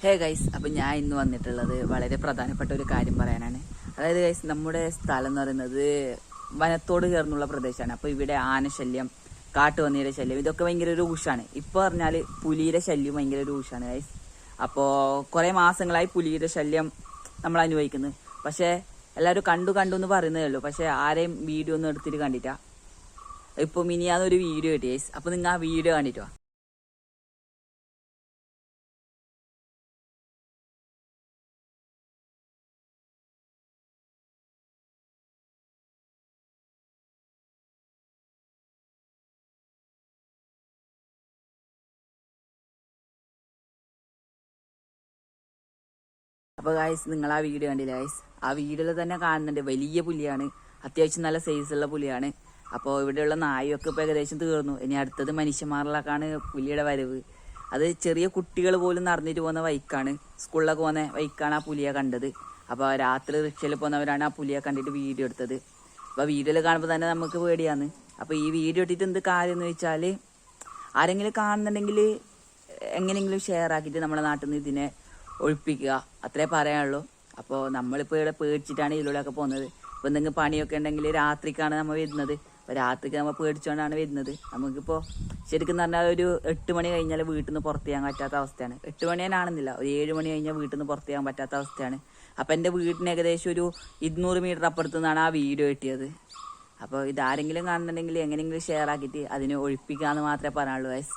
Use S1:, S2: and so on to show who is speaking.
S1: Hey guys, അപ്പം ഞാൻ ഇന്ന് വന്നിട്ടുള്ളത് വളരെ പ്രധാനപ്പെട്ട ഒരു കാര്യം പറയാനാണ്. അതായത് ഗൈസ്, നമ്മുടെ സ്ഥലം എന്ന് പറയുന്നത് വനത്തോട് ചേർന്നുള്ള പ്രദേശമാണ്. അപ്പോൾ ഇവിടെ ആനശല്യം, കാട്ടുപന്നിയുടെ ശല്യം, ഇതൊക്കെ ഭയങ്കര രൂക്ഷമാണ്. ഇപ്പോൾ പറഞ്ഞാൽ പുലിയുടെ ശല്യം ഭയങ്കര രൂക്ഷമാണ് ഗൈസ്. അപ്പോൾ കുറേ മാസങ്ങളായി പുലിയുടെ ശല്യം നമ്മൾ അനുഭവിക്കുന്നത്. പക്ഷേ എല്ലാവരും കണ്ടു എന്ന് പറയുന്നതേ ഉള്ളൂ. പക്ഷേ ആരെയും വീഡിയോ ഒന്നും എടുത്തിട്ട് കണ്ടിട്ടാ. ഇപ്പോൾ മിനിയാന്നൊരു വീഡിയോ കിട്ടി ഗൈസ്. അപ്പോൾ നിങ്ങൾ ആ വീഡിയോ കണ്ടിട്ടോ. അപ്പോൾ ഗൈസ്, നിങ്ങൾ ആ വീഡിയോ കണ്ടില്ല ഗൈസ്? ആ വീഡിയോയിൽ തന്നെ കാണുന്നുണ്ട് വലിയ പുലിയാണ്, അത്യാവശ്യം നല്ല സൈസുള്ള പുലിയാണ്. അപ്പോൾ ഇവിടെയുള്ള നായൊക്കെ ഇപ്പോൾ ഏകദേശം തീർന്നു. ഇനി അടുത്തത് മനുഷ്യന്മാരിലേക്കാണ് പുലിയുടെ വരവ്. അത് ചെറിയ കുട്ടികൾ പോലും നടന്നിട്ട് പോകുന്ന വൈക്കാണ്, സ്കൂളിലൊക്കെ പോകുന്ന വൈക്കാണ് ആ പുലിയെ കണ്ടത്. അപ്പോൾ രാത്രി റിക്ഷയിൽ പോകുന്നവരാണ് ആ പുലിയെ കണ്ടിട്ട് വീഡിയോ എടുത്തത്. അപ്പോൾ വീഡിയോയിൽ കാണുമ്പോൾ തന്നെ നമുക്ക് പേടിയാണ്. അപ്പോൾ ഈ വീഡിയോ ഇട്ടിട്ട് എന്ത് കാര്യം എന്ന് വെച്ചാൽ, ആരെങ്കിലും കാണുന്നുണ്ടെങ്കിൽ എങ്ങനെയെങ്കിലും ഷെയർ ആക്കിയിട്ട് നമ്മുടെ നാട്ടിൽ നിന്ന് ഇതിനെ ഒഴിപ്പിക്കുക, അത്രേ പറയാനുള്ളൂ. അപ്പോൾ നമ്മളിപ്പോൾ ഇവിടെ പേടിച്ചിട്ടാണ് ഇതിലൂടെയൊക്കെ പോകുന്നത്. ഇപ്പോൾ എന്തെങ്കിലും പണിയൊക്കെ ഉണ്ടെങ്കിൽ രാത്രിക്കാണ് നമ്മൾ വരുന്നത്. അപ്പോൾ രാത്രിക്ക് നമ്മൾ പേടിച്ചുകൊണ്ടാണ് വരുന്നത്. നമുക്കിപ്പോൾ ശരിക്കും പറഞ്ഞാൽ ഒരു 8 മണി കഴിഞ്ഞാൽ വീട്ടിൽ നിന്ന് പുറത്ത് ചെയ്യാൻ പറ്റാത്ത അവസ്ഥയാണ്. 8 മണി തന്നെ ആണെന്നില്ല, ഒരു 7 മണി കഴിഞ്ഞാൽ വീട്ടിൽ നിന്ന് പുറത്ത് ചെയ്യാൻ പറ്റാത്ത അവസ്ഥയാണ്. അപ്പോൾ എൻ്റെ വീട്ടിന് ഏകദേശം ഒരു 200 മീറ്റർ അപ്പുറത്തു നിന്നാണ് ആ വീഡിയോ കിട്ടിയത്. അപ്പോൾ ഇതാരെങ്കിലും കാണുന്നുണ്ടെങ്കിൽ എങ്ങനെയെങ്കിലും ഷെയർ ആക്കിയിട്ട് അതിനെ ഒഴിപ്പിക്കാമെന്ന് മാത്രമേ പറയാനുള്ളൂ ഗൈസ്.